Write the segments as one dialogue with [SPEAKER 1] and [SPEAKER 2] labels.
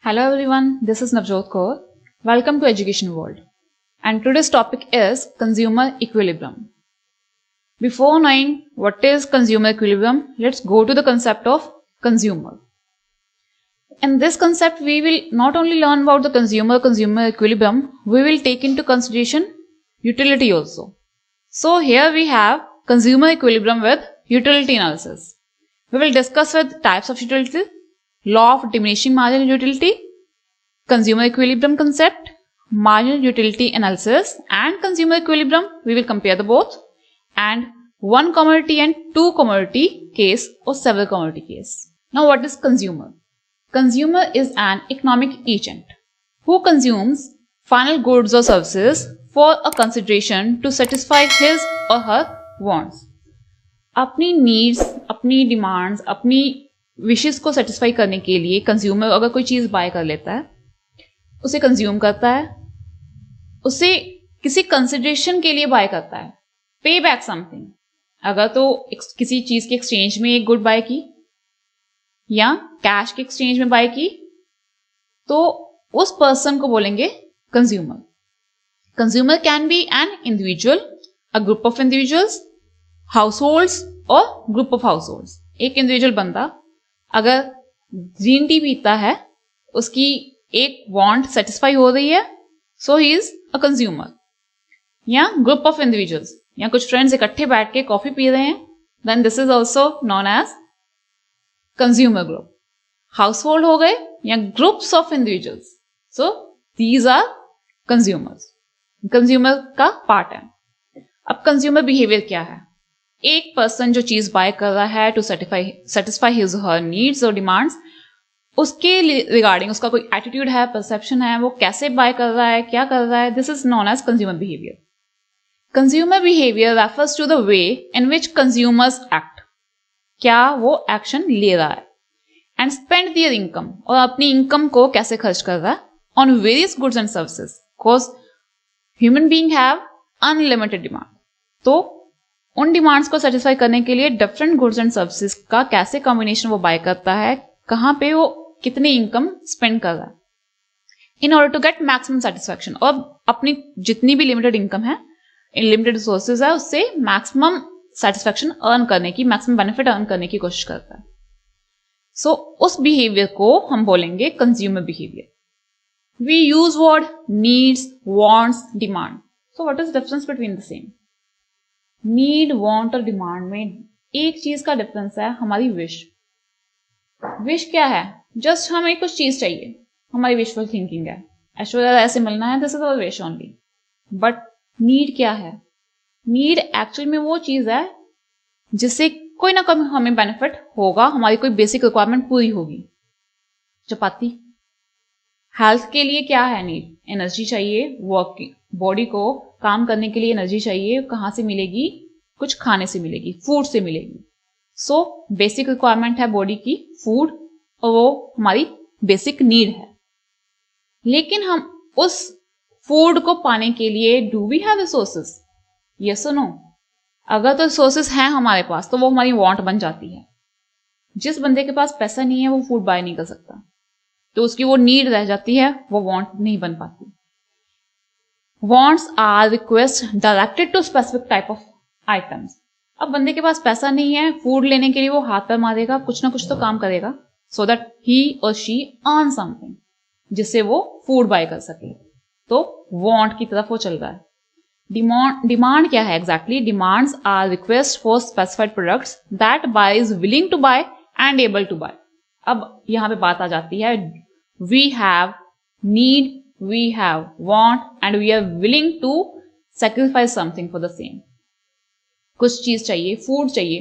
[SPEAKER 1] Hello everyone, this is Navjot Kaur. Welcome to Education World. And today's topic is consumer equilibrium. Before knowing what is consumer equilibrium, let's go to the concept of consumer. In this concept, we will not only learn about the consumer equilibrium, we will take into consideration utility also. So here we have consumer equilibrium with utility analysis. We will discuss with types of utility, law of diminishing marginal utility, consumer equilibrium concept, marginal utility analysis, and consumer equilibrium. We will compare the both, and one commodity and two commodity case or several commodity case. Now what is consumer? Consumer is an economic agent who consumes final goods or services for a consideration to satisfy his or her wants. अपनी needs, अपनी demands, अपनी wishes को satisfy करने के लिए consumer अगर कोई चीज बाय कर लेता है, उसे कंज्यूम करता है, उसे किसी कंसिडरेशन के लिए बाय करता है, पे बैक समथिंग। अगर तो किसी चीज के एक्सचेंज में एक गुड बाय की या कैश के एक्सचेंज में बाय की, तो उस पर्सन को बोलेंगे consumer. Consumer can be an individual, a group of individuals, households और ग्रुप ऑफ हाउसहोल्ड्स। एक इंडिविजुअल बंदा अगर ग्रीन टी पीता है, उसकी एक वांट सेटिस्फाई हो रही है, सो ही इज अ कंज्यूमर। या ग्रुप ऑफ इंडिविजुअल्स या कुछ फ्रेंड्स इकट्ठे बैठ के कॉफी पी रहे हैं, then this is also known as consumer group. Household हो गए या groups of individuals, so these are consumers. Consumer का पार्ट है। अब कंज्यूमर बिहेवियर क्या है? एक पर्सन जो चीज बाय कर रहा है to satisfy his her needs और डिमांड्स, उसके रिगार्डिंग उसका कोई एटीट्यूड है, परसेप्शन है, वो कैसे बाय कर रहा है, क्या कर रहा है, this is known as consumer behaviour. Consumer behaviour refers to the way in which consumers act, क्या वो एक्शन ले रहा है, एंड स्पेंड देयर इनकम, और अपनी इनकम को कैसे खर्च कर रहा है on various goods and services, because human being have unlimited demand. तो उन डिमांड्स को सेटिस्फाई करने के लिए डिफरेंट गुड्स एंड सर्विसेज का कैसे कॉम्बिनेशन वो बाय करता है, कहां पे वो कितनी इनकम स्पेंड कर रहा है in order to get maximum satisfaction, और अपनी जितनी भी लिमिटेड इनकम है, लिमिटेड रिसोर्सेज है, उससे मैक्सिमम सेटिस्फैक्शन अर्न करने की, मैक्सिमम बेनिफिट अर्न करने की कोशिश करता है। सो उस बिहेवियर को हम बोलेंगे consumer behaviour. We use word needs, wants, demand. So what is difference between the same? Need, want और डिमांड में एक चीज का डिफरेंस है, हमारी विश। विश क्या है? जस्ट हमें कुछ चीज चाहिए, हमारी विशफुल थिंकिंग है, ऐश्वर्या ऐसे मिलना है, this is our wish only. But need क्या है? नीड एक्चुअल में वो चीज है जिससे कोई ना कोई हमें बेनिफिट होगा, हमारी कोई बेसिक रिक्वायरमेंट पूरी होगी। चपाती। हेल्थ के लिए क्या है नीड? एनर्जी चाहिए, वर्क, बॉडी को काम करने के लिए एनर्जी चाहिए। कहां से मिलेगी? कुछ खाने से मिलेगी, फूड से मिलेगी। सो बेसिक रिक्वायरमेंट है बॉडी की फूड, और वो हमारी बेसिक नीड है। लेकिन हम उस फूड को पाने के लिए do we have resources? Yes और नो? अगर तो रिसोर्सेस हैं हमारे पास, तो वो हमारी वांट बन जाती है। जिस बंदे के पास पैसा नहीं है, वो फूड बाय नहीं कर सकता, तो उसकी वो नीड रह जाती है, वो वांट नहीं बन पाती। Wants are requests directed to specific type of items. अब बंदे के पास पैसा नहीं है, फूड लेने के लिए वो हाथ पर मारेगा, कुछ ना कुछ तो काम करेगा, so that he or she earn something, जिससे वो फूड बाय कर सके। तो want की तरफ वो चल रहा है। डिमांड क्या है exactly? Demands are request for specified products that buy is willing to buy and able to buy. अब यहां पे बात आ जाती है, we have need, we have want and we are willing to sacrifice something for the same. कुछ चीज चाहिए, फूड चाहिए,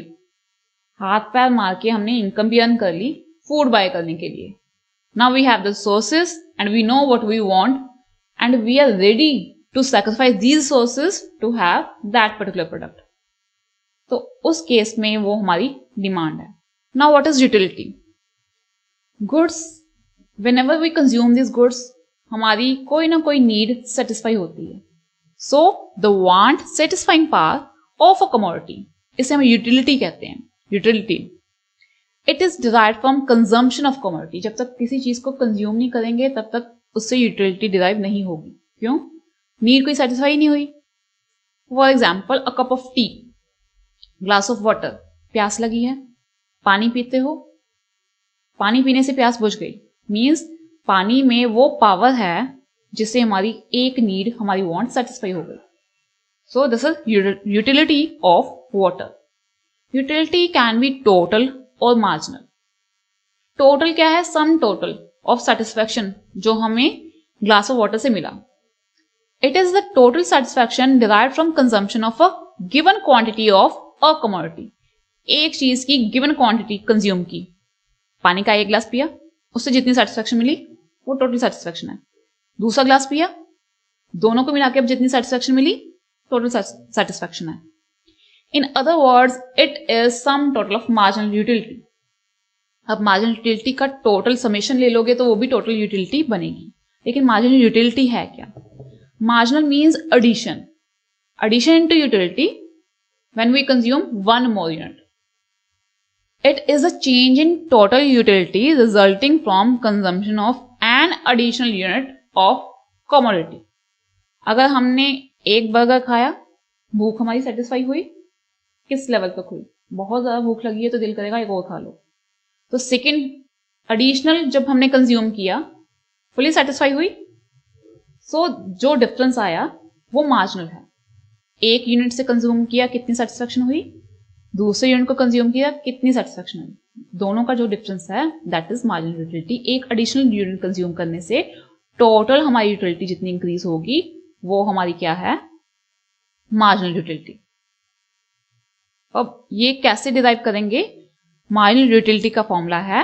[SPEAKER 1] हाथ पैर मार के हमने इनकम भी अर्न कर ली फूड बाय करने के लिए। Now we have the sources and we know what we want and we are ready to sacrifice these sources to have that particular product. तो उस केस में वो हमारी डिमांड है। Now what is utility? Goods, whenever we consume these goods, हमारी कोई ना कोई नीड सेटिस्फाई होती है। So the want satisfying power of a commodity, इसे हम यूटिलिटी कहते हैं। Utility it is derive from consumption of commodity. जब तक किसी चीज को कंज्यूम नहीं करेंगे तब तक उससे यूटिलिटी डिराइव नहीं होगी। क्यों? नीड कोई सेटिस्फाई नहीं हुई। For example a cup of T, glass of water, प्यास लगी है, पानी पीते हो, पानी पीने से प्यास बुझ गई, मीन्स पानी में वो पावर है जिससे हमारी एक नीड, हमारी वांट सेटिस्फाई हो गई। So this is utility of water. Utility can be total और मार्जिनल। टोटल क्या है? सम टोटल ऑफ सेटिस्फैक्शन जो हमें ग्लास ऑफ वाटर से मिला। It is the total satisfaction derived from consumption of a given quantity of a commodity. एक चीज की गिवन क्वांटिटी कंज्यूम की, पानी का एक गिलास पिया, उससे जितनी सेटिस्फैक्शन मिली वो टोटल सेटिस्फैक्शन है। दूसरा ग्लास पिया, दोनों को मिला के अब जितनी सेटिस्फैक्शन मिली टोटल सेटिस्फैक्शन है। In other words it is sum total of marginal utility. अब मार्जिनल यूटिलिटी का टोटल समेशन ले लोगे तो वो भी टोटल यूटिलिटी बनेगी। लेकिन मार्जिनल यूटिलिटी है क्या? Marginal means addition, addition into utility when we consume one more unit. It is a change in total utility resulting from consumption of an additional unit of commodity. अगर हमने एक burger खाया, भूख हमारी satisfy हुई, किस लेवल तक हुई? बहुत ज्यादा भूख लगी है तो दिल करेगा एक और खा लो। तो सेकेंड एडिशनल जब हमने कंज्यूम किया, फुली सेटिस्फाई हुई। सो जो डिफरेंस आया वो मार्जिनल है। एक यूनिट से कंज्यूम किया, कितनी सेटिस्फैक्शन हुई, दूसरे यूनिट को कंज्यूम किया, कितनी सेटिस्फैक्शन हुई, दोनों का जो डिफरेंस है दैट इज मार्जिनल यूटिलिटी। एक एडिशनल यूनिट कंज्यूम करने से टोटल हमारी यूटिलिटी जितनी इंक्रीज होगी वो हमारी क्या है? Marginal utility. अब ये कैसे डिराइव करेंगे? मार्जिनल यूटिलिटी का फॉर्मूला है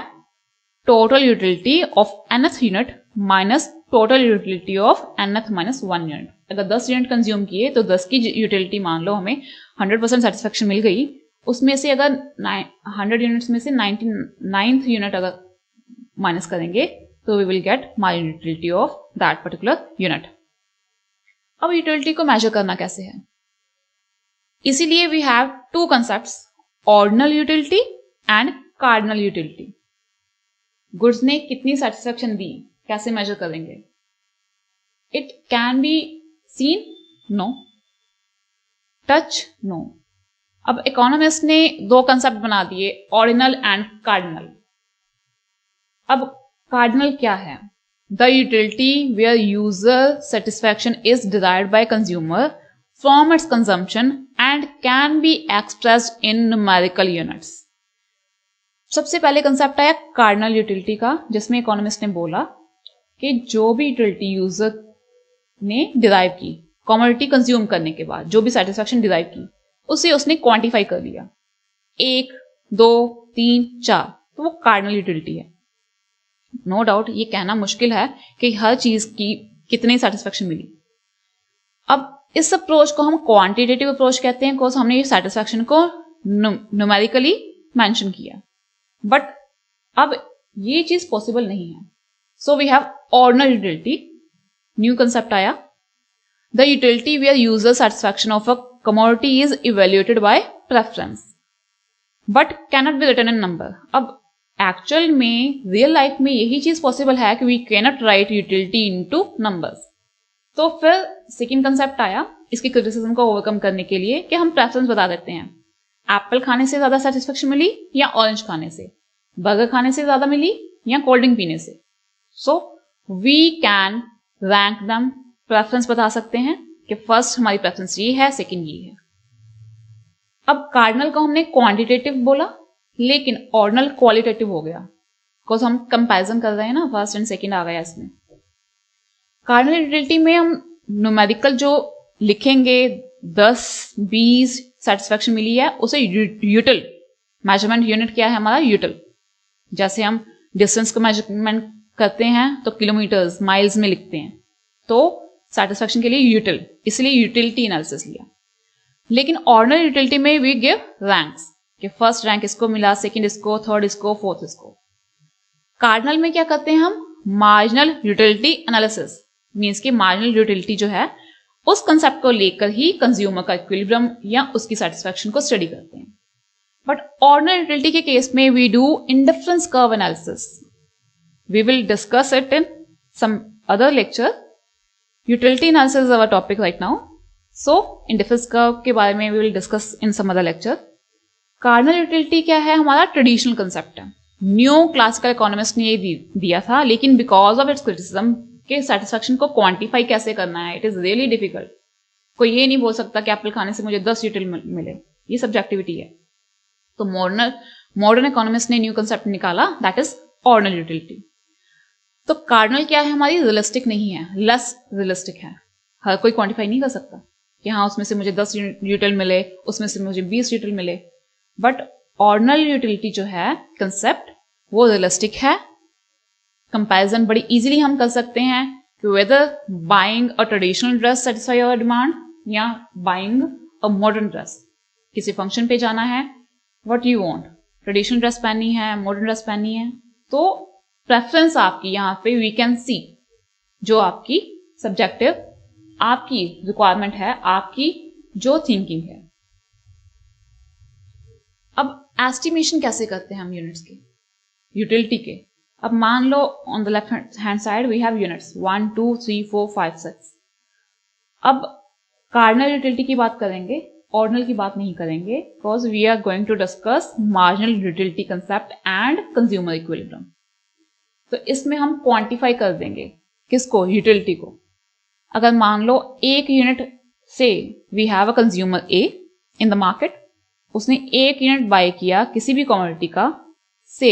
[SPEAKER 1] total utility of nth unit minus total utility of nth minus 1 unit. अगर 10 यूनिट कंज्यूम किए तो 10 की यूटिलिटी मान लो हमें 100% सेटिस्फैक्शन मिल गई, उसमें से अगर 100 यूनिट्स में से 99th यूनिट अगर माइनस करेंगे तो we will get marginal utility of that particular unit. अब यूटिलिटी को मेजर करना कैसे है? इसीलिए we have two concepts, ordinal utility and cardinal utility. Goods ने कितनी सेटिस्फैक्शन दी, कैसे मेजर करेंगे? It can be seen, no. Touch, no. अब इकोनॉमिस्ट ने दो कंसेप्ट बना दिए, ऑर्डिनल एंड कार्डिनल। अब कार्डिनल क्या है? The utility where user satisfaction is derived by consumer from it's consumption and can be expressed in numerical units. सबसे पहले कंसेप्ट आया कार्डिनल यूटिलिटी का, जिसमें इकोनॉमिस्ट ने बोला कि जो भी यूटिलिटी यूजर ने डिराइव की कमोडिटी कंज्यूम करने के बाद, जो भी सेटिस्फैक्शन डिराइव की, उसे उसने क्वांटिफाई कर लिया, 1, 2, 3, 4, तो वो कार्डिनल यूटिलिटी है। नो डाउट ये कहना मुश्किल है कि हर चीज की कितनी सेटिस्फैक्शन मिली। अब इस अप्रोच को हम क्वांटिटेटिव अप्रोच कहते हैं, बिकॉज हमने ये सेटिस्फैक्शन को न्यूमेरिकली मेंशन किया। बट अब ये चीज पॉसिबल नहीं है। So we have ordinal utility, new concept आया, the utility where user satisfaction of a commodity is evaluated by preference but cannot be written in number. अब एक्चुअल में रियल लाइफ में यही चीज पॉसिबल है कि we cannot write utility into numbers. तो फिर सेकेंड कंसेप्ट आया इसकी क्रिटिसिज्म को ओवरकम करने के लिए कि हम प्रेफरेंस बता देते हैं, एप्पल खाने से ज्यादा सेटिस्फेक्शन मिली या ऑरेंज खाने से, बर्गर खाने से ज्यादा मिली या कोल्ड ड्रिंक पीने से। सो वी कैन रैंक दम, प्रेफरेंस बता सकते हैं कि फर्स्ट हमारी प्रेफरेंस ये है, सेकंड ये है। अब कार्डिनल को हमने क्वांटिटेटिव बोला, लेकिन ऑर्डिनल क्वालिटेटिव हो गया, बिकॉज हम कंपैरिजन कर रहे हैं ना, फर्स्ट एंड सेकंड आ गया इसमें। कार्डिनल यूटिलिटी में हम न्यूमेरिकल जो लिखेंगे 10, 20 सेटिस्फैक्शन मिली है, उसे यूटिल, मेजरमेंट यूनिट क्या है हमारा, यूटिल। जैसे हम डिस्टेंस को मेजरमेंट करते हैं तो किलोमीटर्स, माइल्स में लिखते हैं, तो सेटिस्फैक्शन के लिए यूटिल, इसलिए यूटिलिटी एनालिसिस लिया। लेकिन ऑर्डिनल यूटिलिटी में वी गिव रैंक्स कि फर्स्ट रैंक इसको मिला, सेकंड इसको, थर्ड इसको, फोर्थ इसको। कार्डिनल में क्या करते हैं हम, मार्जिनल यूटिलिटी एनालिसिस, मींस कि मार्जिनल यूटिलिटी जो है उस कंसेप्ट को लेकर ही कंज्यूमर का इक्विलिब्रियम या उसकी सेटिस्फैक्शन को स्टडी करते हैं। बट ऑर्डिनल यूटिलिटी के केस में we do indifference curve analysis. We will discuss it in some other lecture. Utility analysis is our topic right now. So, indifference curve के बारे में we will discuss in some other lecture. Cardinal utility क्या है? हमारा traditional concept है. New classical economist ने ये दिया था, लेकिन बिकॉज ऑफ इट्स क्रिटिसिज्म के सेटिस्फैक्शन को क्वांटिफाई कैसे करना है, इट इज रियली डिफिकल्ट. कोई ये नहीं बोल सकता कि एप्पल खाने से मुझे 10 यूटिल मिले. ये सब्जेक्टिविटी है. तो मॉडर्न इकोनॉमिस्ट ने न्यू कंसेप्ट निकाला, दैट इज ऑर्डिनल यूटिलिटी. तो कार्डिनल क्या है हमारी? रियलिस्टिक नहीं है, लेस रियलिस्टिक है. हर कोई क्वांटिफाई नहीं कर सकता कि हाँ उसमें से मुझे 10 यूटिल मिले, उसमें से मुझे 20 यूटिल मिले. बट ऑर्डिनल यूटिलिटी जो है कंसेप्ट, वो रियलिस्टिक है. कंपैरिजन बड़ी इजीली हम कर सकते हैं कि whether buying a traditional dress satisfy your demand या बाइंग अ मॉडर्न ड्रेस. किसी फंक्शन पे जाना है, what you want, traditional dress पहननी है, मॉडर्न ड्रेस पहननी है, तो प्रेफरेंस आपकी यहाँ पे वी कैन सी जो आपकी सब्जेक्टिव आपकी रिक्वायरमेंट है, आपकी जो थिंकिंग है. अब एस्टिमेशन कैसे करते हैं हम यूनिट्स के, यूटिलिटी के? अब मान लो on the left hand side we have units 1 2 3 4 5 6. अब कार्डिनल यूटिलिटी की बात करेंगे, ऑर्डिनल की बात नहीं करेंगे, because we are going to discuss marginal utility concept and consumer equilibrium. तो इसमें हम क्वांटिफाई कर देंगे किसको? यूटिलिटी को. अगर मान लो एक यूनिट से we have a consumer A in the market, उसने एक यूनिट बाय किया किसी भी कमोडिटी का, से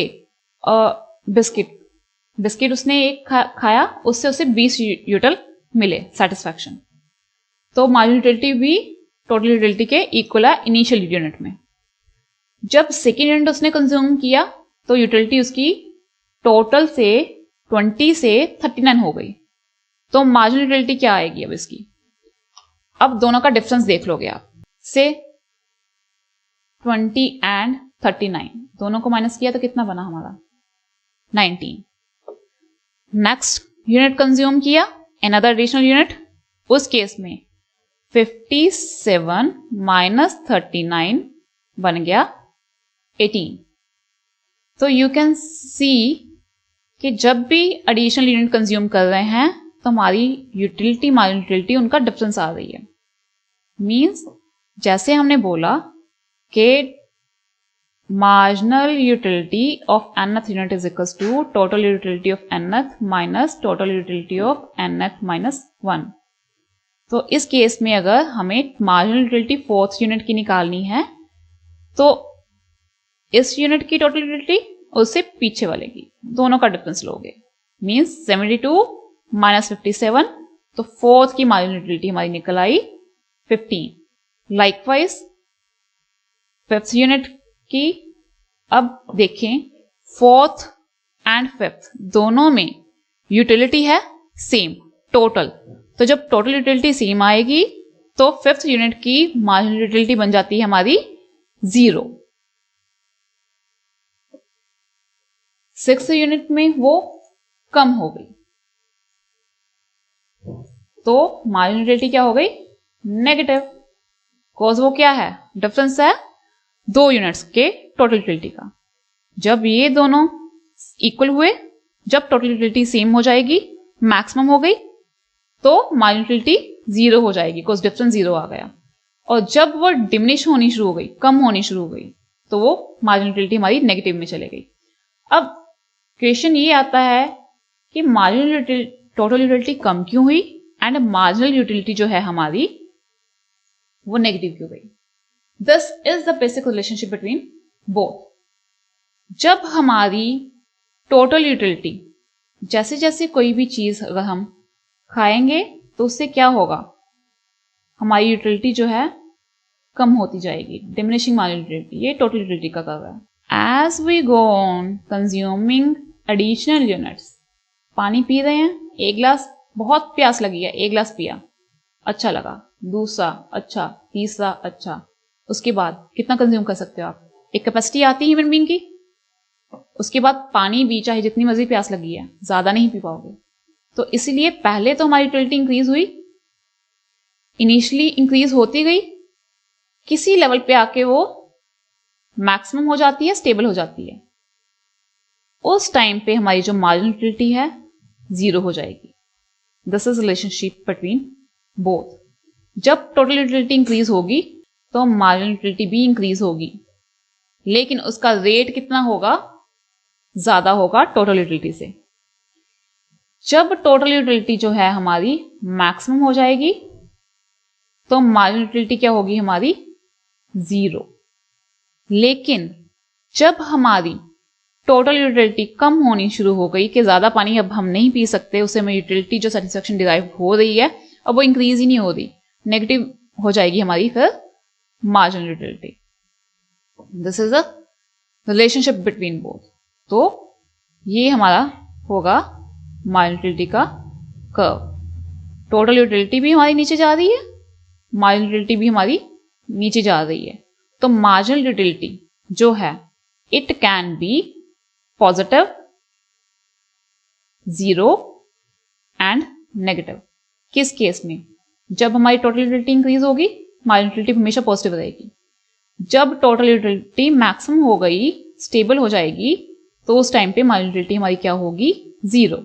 [SPEAKER 1] बिस्किट उसने एक खाया, उससे उसे 20 यूटिल मिले सेटिस्फैक्शन. तो मार्जिनल यूटिलिटी भी टोटल यूटिलिटी के इक्वल है इनिशियल यूनिट में. जब सेकेंड यूनिट उसने कंज्यूम किया तो यूटिलिटी उसकी टोटल से 20 से 39 हो गई. तो मार्जिनल यूटिलिटी क्या आएगी अब इसकी? अब दोनों का डिफरेंस देख लोगे आप. से 20 एंड 39 दोनों को माइनस किया तो कितना बना हमारा? 19. नेक्स्ट यूनिट कंज्यूम किया, अनदर एडिशनल यूनिट, उस केस में 57 माइनस 39 बन गया 18. तो यू कैन सी कि जब भी एडिशनल यूनिट कंज्यूम कर रहे हैं तो हमारी यूटिलिटी मार्जिनल यूटिलिटी उनका डिफरेंस आ रही है. मींस जैसे हमने बोला कि marginal utility of nth unit is equals to total utility of nth minus total utility of nth minus 1. तो इस केस में अगर हमें मार्जिनल यूटिलिटी फोर्थ यूनिट की निकालनी है तो इस यूनिट की टोटल यूटिलिटी उससे पीछे वाले की, दोनों का डिफरेंस लोगे. मींस 72 माइनस 57, तो फोर्थ की मार्जिनल यूटिलिटी हमारी निकल आई 15. लाइकवाइज फिफ्थ यूनिट की अब देखें, फोर्थ एंड फिफ्थ दोनों में यूटिलिटी है सेम टोटल. तो जब टोटल यूटिलिटी सेम आएगी तो फिफ्थ यूनिट की मार्जिनल यूटिलिटी बन जाती है हमारी 0. सिक्स्थ यूनिट में वो कम हो गई, तो मार्जिनल यूटिलिटी क्या हो गई? नेगेटिव. कॉज वो क्या है? डिफरेंस है 2 यूनिट्स के टोटल यूटिलिटी का. जब ये दोनों इक्वल हुए, जब टोटल यूटिलिटी सेम हो जाएगी, मैक्सिमम हो गई, तो मार्जिनल यूटिलिटी 0 हो जाएगी, कॉज डिफरेंस 0 आ गया. और जब वो डिमिनिश होनी शुरू हो गई, कम होनी शुरू हो गई, तो वो मार्जिनल यूटिलिटी हमारी नेगेटिव में चले गई. अब क्वेश्चन ये आता है कि मार्जिनल टोटल यूटिलिटी कम क्यों हुई एंड मार्जिनल यूटिलिटी जो है हमारी वो नेगेटिव क्यों गई? This is the basic relationship between both. जब हमारी टोटल यूटिलिटी, जैसे जैसे कोई भी चीज अगर हम खाएंगे तो उससे क्या होगा? हमारी यूटिलिटी जो है कम होती जाएगी, डिमिनिशिंग मार्जिनल यूटिलिटी. ये टोटल यूटिलिटी का कर्व है. As we go on consuming additional units, पानी पी रहे हैं, एक गिलास, बहुत प्यास लगी है, एक गिलास पिया, अच्छा लगा, दूसरा अच्छा, तीसरा अच्छा, उसके बाद कितना कंज्यूम कर सकते हो आप? एक कैपेसिटी आती है ह्यूमन बीइंग की. उसके बाद पानी भी चाहे जितनी मर्जी प्यास लगी है, ज्यादा नहीं पी पाओगे. तो इसीलिए पहले तो हमारी यूटिलिटी इंक्रीज हुई, इनिशियली इंक्रीज होती गई, किसी लेवल पे आके वो मैक्सिमम हो जाती है, स्टेबल हो जाती है, उस टाइम पे हमारी जो मार्जिनल यूटिलिटी है जीरो हो जाएगी। This is relationship between both. जब टोटल यूटिलिटी इंक्रीज होगी तो मार्जिनल यूटिलिटी भी इंक्रीज होगी, लेकिन उसका रेट कितना होगा, ज्यादा होगा टोटल यूटिलिटी से। जब टोटल यूटिलिटी जो है हमारी मैक्सिमम हो जाएगी तो मार्जिनल यूटिलिटी क्या होगी हमारी, जीरो। लेकिन जब हमारी टोटल यूटिलिटी कम होनी शुरू हो गई कि ज्यादा पानी अब हम नहीं पी सकते, उससे हमें यूटिलिटी जो सेटिस्फेक्शन डिराइव हो रही है अब वो इंक्रीज ही नहीं हो रही, नेगेटिव हो जाएगी हमारी फिर marginal utility. This is a relationship between both. तो ये हमारा होगा मार्जिनल यूटिलिटी का कर्व। टोटल यूटिलिटी भी हमारी नीचे जा रही है, मार्जिनल यूटिलिटी भी हमारी नीचे जा रही है। तो मार्जिनल यूटिलिटी जो है it can B positive, zero and negative. किस केस में, जब हमारी टोटल यूटिलिटी इंक्रीज होगी मार्जिनल यूटिलिटी हमेशा पॉजिटिव रहेगी। जब टोटल यूटिलिटी मैक्सिमम हो गई, स्टेबल हो जाएगी, तो उस टाइम पे मार्जिनल यूटिलिटी हमारी क्या होगी, जीरो।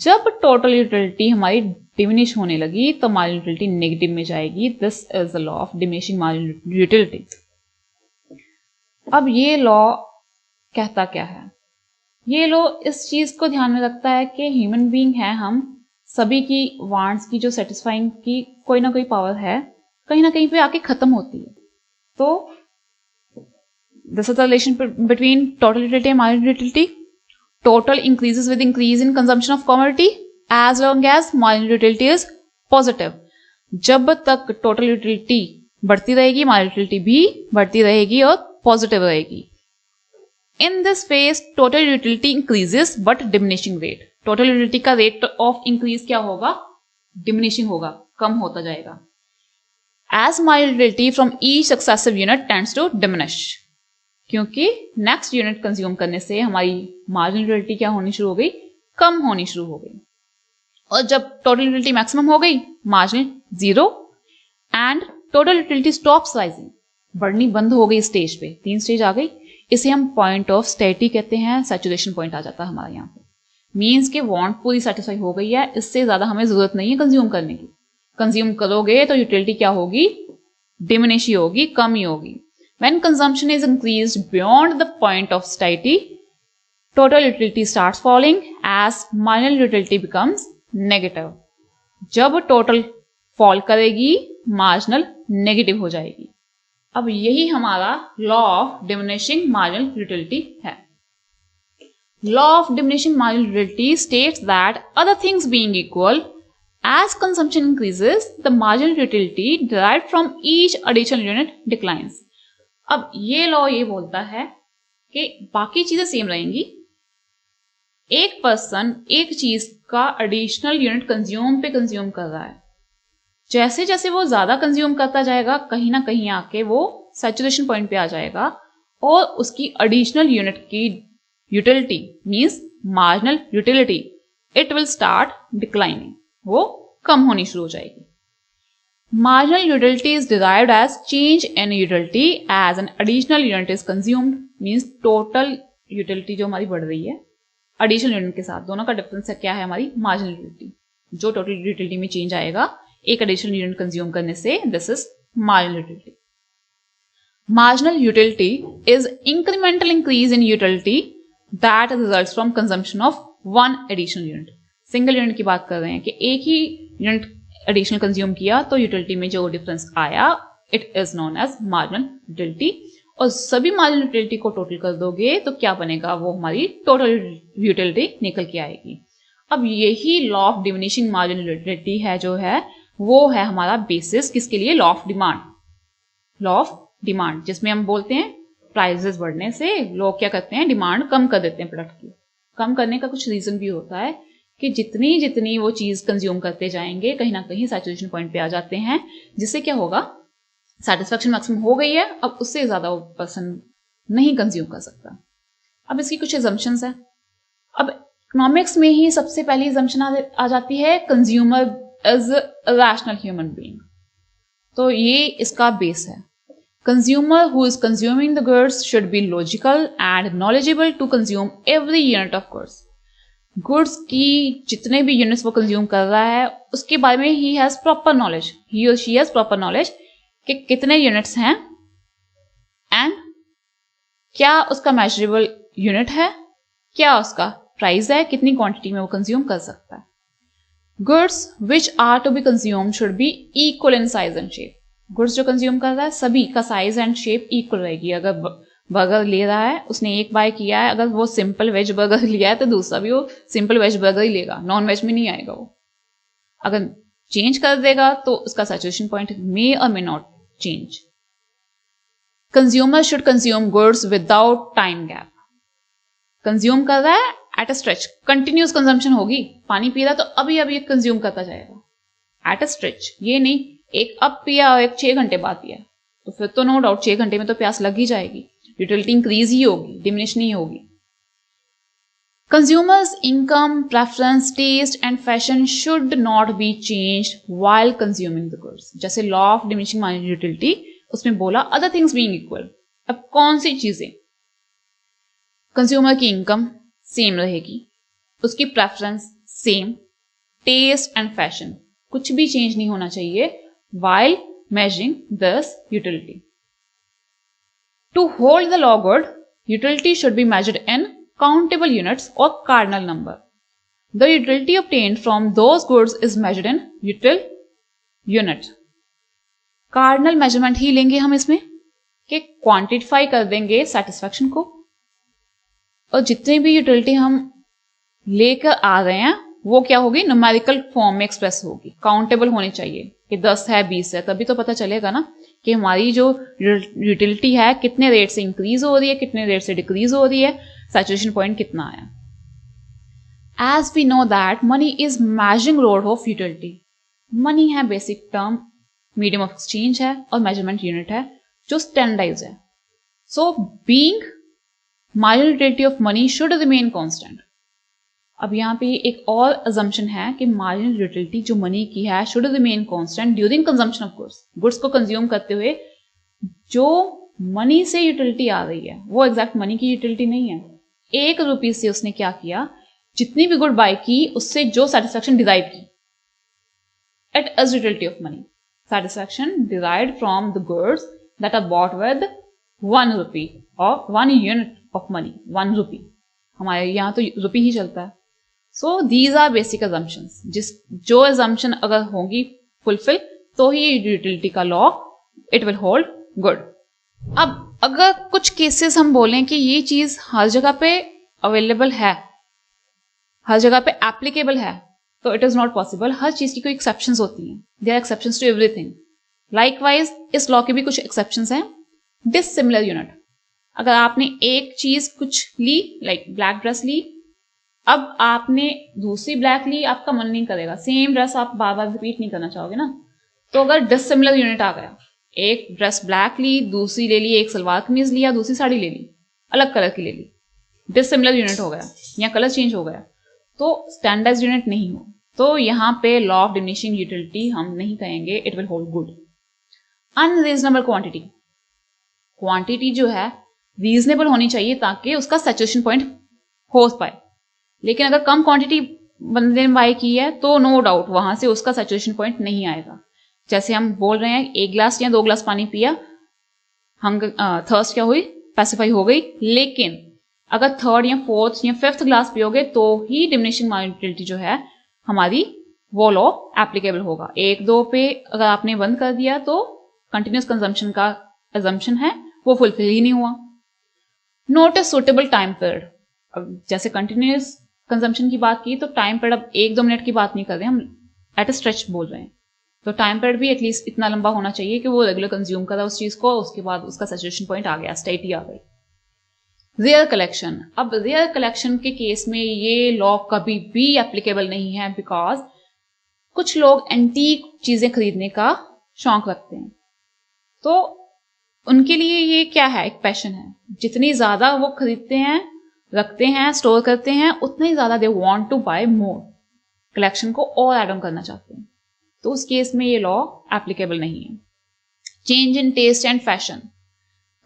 [SPEAKER 1] जब टोटल यूटिलिटी हमारी डिमिनिश होने लगी तो मार्जिनल यूटिलिटी नेगेटिव में जाएगी। This is the law of diminishing marginal utility. अब ये लॉ कहता क्या है, ये लॉ इस चीज को ध्यान में रखता है कि ह्यूमन बीइंग है, हम सभी की वांट्स की जो सेटिस्फाइंग की कोई ना कोई पावर है, कहीं ना कहीं पे आके खत्म होती है। तो this is the relation between total utility and marginal utility. Total increases with increase in consumption of commodity as long as marginal utility is positive. जब तक टोटल यूटिलिटी बढ़ती रहेगी मार्जिनल यूटिलिटी भी बढ़ती रहेगी और पॉजिटिव रहेगी। In this phase total utility increases but diminishing rate. Total utility का रेट ऑफ इंक्रीज क्या होगा, डिमिनिशिंग होगा, कम होता जाएगा। As marginal utility from each successive unit tends to diminish, क्योंकि नेक्स्ट यूनिट कंज्यूम करने से हमारी मार्जिनल यूटिलिटी क्या होनी शुरू हो गई, कम होनी शुरू हो गई। और जब टोटल यूटिलिटी मैक्सिमम हो गई, marginal zero and total utility stops rising, बढ़नी बंद हो गई स्टेज पे, 3 स्टेज आ गई। इसे हम पॉइंट ऑफ स्टेटी कहते हैं, सैचुरेशन पॉइंट आ जाता है हमारे यहाँ पे। मीन्स के वांट पूरी सेटिस्फाई हो गई है, इससे ज्यादा हमें जरूरत नहीं है कंज्यूम करने की। कंज्यूम करोगे तो यूटिलिटी क्या होगी, डिमिनिश ही होगी, कम ही होगी। When consumption is increased beyond the point of satiety, total utility starts falling as marginal utility becomes negative. जब total fall करेगी, marginal negative हो जाएगी। अब यही हमारा law of diminishing marginal utility है। Law of diminishing marginal utility states that other things being equal, as consumption increases, the marginal utility derived from each additional unit declines. अब ये law ये बोलता है कि बाकी चीजें सेम रहेंगी, एक पर्सन एक चीज का एडिशनल यूनिट कंज्यूम कर रहा है, जैसे जैसे वो ज्यादा कंज्यूम करता जाएगा कहीं ना कहीं आके वो सैचुरेशन पॉइंट पे आ जाएगा और उसकी एडिशनल यूनिट की utility means marginal utility it will start declining, वो कम होनी शुरू हो जाएगी। Marginal utility is derived as change in utility as an additional unit is consumed, means total utility जो हमारी बढ़ रही है additional unit के साथ, दोनों का डिफरेंस क्या है, हमारी marginal utility। जो total utility में change आएगा एक additional unit consume करने से, this is marginal utility. Marginal utility is incremental increase in utility that results from consumption of one additional unit. Single unit की बात कर रहे हैं कि एक ही unit एडिशनल कंज्यूम किया तो यूटिलिटी में जो डिफरेंस आया it is known as marginal utility. और सभी मार्जिनल यूटिलिटी को टोटल कर दोगे तो क्या बनेगा, वो हमारी टोटल यूटिलिटी निकल के आएगी। अब यही law of diminishing marginal utility है जो है वो है हमारा बेसिस किसके लिए, law of demand. Law of demand जिसमें हम बोलते हैं प्राइसेस बढ़ने से लोग क्या करते हैं, डिमांड कम कर देते हैं प्रोडक्ट की। कम करने का कुछ रीजन भी होता है कि जितनी जितनी वो चीज कंज्यूम करते जाएंगे कहीं ना कहीं सैचुरेशन पॉइंट पे आ जाते हैं, जिससे क्या होगा, सेटिस्फेक्शन मैक्सिमम हो गई है, अब उससे ज्यादा वो पर्सन नहीं कंज्यूम कर सकता। अब इसकी कुछ एजम्पशंस है। अब इकोनॉमिक्स में ही सबसे पहली एजम्पशन आ जाती है consumer is a rational human being, तो ये इसका बेस है। Consumer who is consuming the goods should be logical and knowledgeable to consume every unit of goods. Goods की जितने भी यूनिट्स वो कंज्यूम कर रहा है उसके बारे में he has proper knowledge, he or she has proper knowledge कि कितने यूनिट्स हैं एंड क्या उसका मेजरेबल यूनिट है, क्या उसका प्राइस है, कितनी क्वांटिटी में वो कंज्यूम कर सकता है. Goods which are to be consumed should be equal in size and shape. Goods जो कंज्यूम कर रहा है सभी का साइज एंड शेप इक्वल रहेगी. अगर बर्गर ले रहा है, उसने एक बाय किया है, अगर वो सिंपल वेज बर्गर लिया है तो दूसरा भी वो सिंपल वेज बर्गर ही लेगा, नॉन वेज में नहीं आएगा. वो अगर चेंज कर देगा तो उसका सैचुरेशन पॉइंट मे और may not change. Consumer should consume goods without time gap. Consume कर रहा है at a stretch, continuous consumption होगी. पानी पी रहा तो अभी अभी कंज्यूम करता जाएगा एट अ स्ट्रेच. ये नहीं एक अब पिया और एक 6 घंटे बाद पिया, तो फिर तो नो डाउट 6 घंटे में तो प्यास लग ही जाएगी. यूटिलिटी इंक्रीज ही होगी, डिमिनिश नहीं होगी. Consumers income, preference, taste and fashion should not be changed while consuming the goods. जैसे law of diminishing marginal utility उसमें बोला अदर थिंग्स बीइंग इक्वल. अब कौन सी चीजें? कंज्यूमर की इनकम सेम रहेगी, उसकी preference same, taste and fashion कुछ भी चेंज नहीं होना चाहिए while measuring this utility. To hold the law good, utility should be measured in countable units or cardinal number. The utility obtained from those goods is measured in util unit. Cardinal measurement ही लेंगे हम इसमें कि quantify कर देंगे satisfaction को, और जितनी भी यूटिलिटी हम लेकर आ रहे हैं वो क्या होगी, न्यूमेरिकल फॉर्म में एक्सप्रेस होगी, काउंटेबल होनी चाहिए कि 10 है 20 है, तभी तो पता चलेगा ना कि हमारी जो यूटिलिटी है कितने रेट से इंक्रीज हो रही है, कितने रेट से डिक्रीज हो रही है, सैचुरेशन पॉइंट कितना आया. As we know that money is measuring rod of utility. Money है basic term, medium of exchange है और मेजरमेंट यूनिट है जो स्टैंडर्डाइज है. So being marginal utility of money should remain constant. अब यहाँ पे एक और अजम्पशन है कि मार्जिनल यूटिलिटी जो मनी की है should remain constant during consumption of goods. Goods को कंज्यूम करते हुए जो मनी से यूटिलिटी आ रही है वो एग्जैक्ट मनी की यूटिलिटी नहीं है. 1 रुपये से उसने क्या किया, जितनी भी गुड बाय की उससे जो सेटिस्फैक्शन डिराइव की at as utility of money. Satisfaction derived from the goods that are bought with 1 rupee और 1 यूनिट ऑफ मनी, 1 रुपी. हमारे यहाँ तो रुपी ही चलता है. So these are basic assumptions. जो अजम्पशन अगर होंगी फुलफिल तो ही यूटिलिटी का law it will hold good. अब अगर कुछ केसेस हम बोलें कि ये चीज हर जगह पे अवेलेबल है, हर जगह पे एप्लीकेबल है, तो इट इज नॉट पॉसिबल. हर चीज की कोई एक्सेप्शंस होती हैं. There are exceptions to everything. Likewise इस लॉ के भी कुछ एक्सेप्शंस हैं. Dissimilar unit. अगर आपने एक चीज कुछ ली, लाइक ब्लैक ड्रेस ली, अब आपने दूसरी ब्लैक ली, आपका मन नहीं करेगा, सेम ड्रेस आप बार बार रिपीट नहीं करना चाहोगे ना. तो अगर डिसिमिलर यूनिट आ गया, एक ड्रेस ब्लैक ली, दूसरी ले ली, एक सलवार कमीज लिया, दूसरी साड़ी ले ली, अलग कलर की ले ली, डिसिमिलर यूनिट हो गया या कलर चेंज हो गया, तो स्टैंडर्ड यूनिट नहीं हो, तो यहाँ पे लॉ ऑफ डिमिनिशिंग यूटिलिटी हम नहीं कहेंगे, it will hold good. Unreasonable quantity. Quantity जो है रीजनेबल होनी चाहिए ताकि उसका सैचुरेशन पॉइंट हो पाए. लेकिन अगर कम क्वांटिटी बंदे ने बाय की है तो नो डाउट वहां से उसका सैचुरेशन पॉइंट नहीं आएगा. जैसे हम बोल रहे हैं 1 गिलास या 2 गिलास पानी पिया, थर्स्ट क्या हुई, पैसिफाई हो गई. लेकिन अगर 3rd या 4th या 5th गिलास पियोगे तो ही डिमिनिशिंग मार्जिनल यूटिलिटी जो है हमारी वो लॉ एप्लीकेबल होगा. 1-2 पे अगर आपने बंद कर दिया तो कंटिन्यूस कंजम्पशन का अजम्पशन है वो फुलफिल ही नहीं हुआ. Note a suitable time period. जैसे कंटिन्यूस कंजम्पशन की बात की तो टाइम पीरियड अब 1-2 मिनट की बात नहीं कर रहे, हम एट अ स्ट्रेच बोल रहे हैं. तो टाइम पीरियड भी एटलीस्ट इतना लंबा होना चाहिए कि वो रेगुलर कंज्यूम करा उस चीज को, उसके बाद उसका सैचुरेशन पॉइंट आ गया, स्टेटी आ गई. Rare collection. अब रेयर कलेक्शन के केस में ये लॉ कभी भी एप्लीकेबल नहीं है, बिकॉज कुछ लोग एंटीक चीजें खरीदने का शौक रखते हैं, तो उनके लिए ये क्या है, एक पैशन है. जितनी ज्यादा वो खरीदते हैं, रखते हैं, स्टोर करते हैं, उतना ही ज्यादा they want to buy more. Collection को और एड ऑन करना चाहते हैं, तो उस केस में ये लॉ एप्लीकेबल नहीं है. Change in taste and fashion.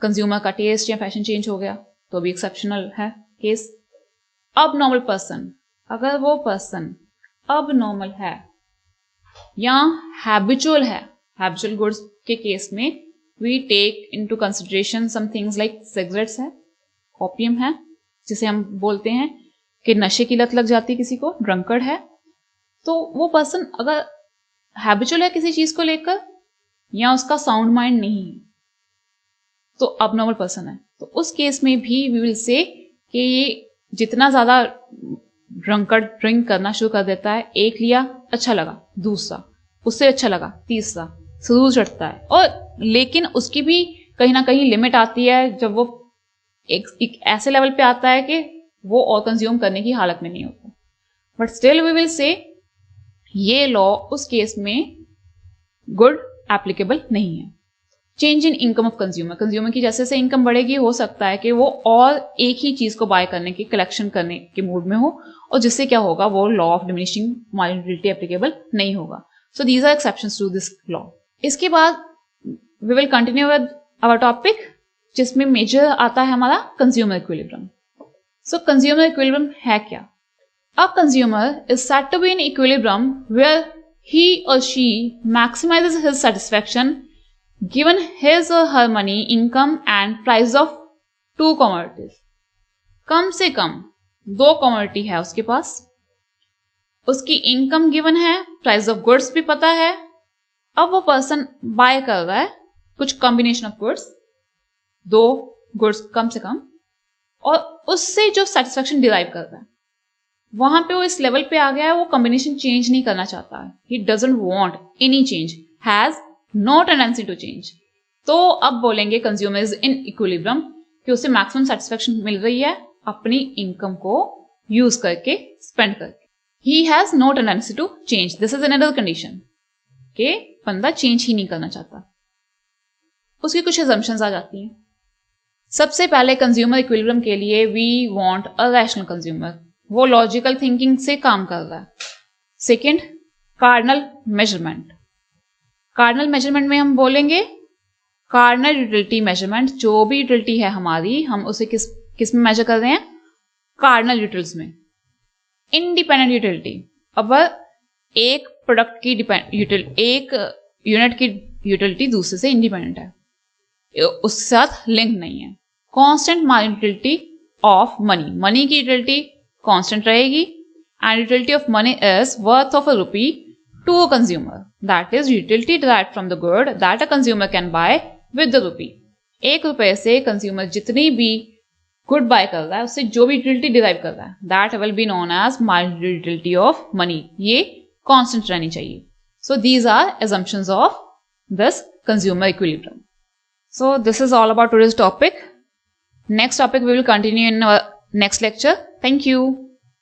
[SPEAKER 1] Consumer का टेस्ट या फैशन चेंज हो गया तो भी एक्सेप्शनल है केस। अब नॉर्मल पर्सन, अगर वो पर्सन अब नॉर्मल है या हैबिचुअल है, हैबिचुअल गुड्स के केस में we take into consideration some things like cigarettes है, ओपियम है, जिसे हम बोलते हैं कि नशे की लत लग जाती है किसी को, ड्रंकर्ड है। तो वो पर्सन अगर हैबिचुअल है किसी चीज को लेकर या उसका साउंड माइंड नहीं है तो अब नॉर्मल पर्सन है, तो उस केस में भी वी विल से कि ये जितना ज्यादा ड्रंकर्ड ड्रिंक करना शुरू कर देता है, एक लिया अच्छा लगा, दूसरा उससे अच्छा लगा, तीसरा सुरूर चढ़ता है, और लेकिन उसकी भी कहीं ना कहीं लिमिट आती है जब वो एक ऐसे लेवल पे आता है कि वो और कंज्यूम करने की हालत में नहीं होता। But still we will say ये लॉ उस केस में गुड एप्लीकेबल नहीं है। Change in income of consumer, consumer की जैसे जैसे इनकम बढ़ेगी हो सकता है कि वो और एक ही चीज को बाय करने की, कलेक्शन करने के मूड में हो, और जिससे क्या होगा, वो law of diminishing marginality applicable नहीं होगा। So these are exceptions to this law. इसके बाद we will continue with our topic, जिसमें मेजर आता है हमारा consumer equilibrium. So consumer equilibrium है क्या? A consumer is said to be in equilibrium where he or she maximizes his satisfaction given his or her money, income and price of two commodities. कम से कम दो commodity है उसके पास, उसकी income given है, price of goods भी पता है। अब वो पर्सन बाय कर रहा है कुछ कॉम्बिनेशन ऑफ गुड्स, दो गुड्स कम से कम, और उससे जो सेटिस्फेक्शन डिराइव कर रहा है, वहां पे वो इस लेवल पे आ गया है, वो कॉम्बिनेशन चेंज नहीं करना चाहता है। He doesn't want any change, has no tendency to change. तो अब बोलेंगे कंज्यूमर इज इन इक्विलिब्रियम, कि उसे मैक्सिमम सेटिस्फेक्शन मिल रही है अपनी इनकम को यूज करके, स्पेंड करके। He has no tendency to change, this is another condition के बंदा चेंज ही नहीं करना चाहता। उसकी कुछ assumptions आ जाती हैं। सबसे पहले कंज्यूमर इक्विलिब्रियम के लिए we want a rational consumer, वो लॉजिकल थिंकिंग से काम कर रहा है। Second, cardinal measurement. Cardinal measurement में हम बोलेंगे कार्डिनल यूटिलिटी मेजरमेंट, जो भी यूटिलिटी है हमारी, हम उसे किस में मेजर कर रहे हैं? कार्डिनल यूटिल्स में। इंडिपेंडेंट यूटिलिटी, अब एक प्रोडक्ट की एक यूनिट की यूटिलिटी दूसरे से इंडिपेंडेंट है, उसके साथ लिंक नहीं है। Constant utility of money, money की यूटिलिटी कांस्टेंट रहेगी, and utility of money is worth of a rupee to a consumer, that is utility derived from the good that a consumer can buy with the rupee. एक रुपए से consumer जितनी भी good bye कर रहा है, उससे जो भी यूटिलिटी डिराइव कर रहा है, that will be known as marginal utility of money, ये कांस्टेंट रहनी चाहिए। So these are assumptions of this consumer equilibrium. So this is all about today's topic. Next topic we will continue in our next lecture. Thank you.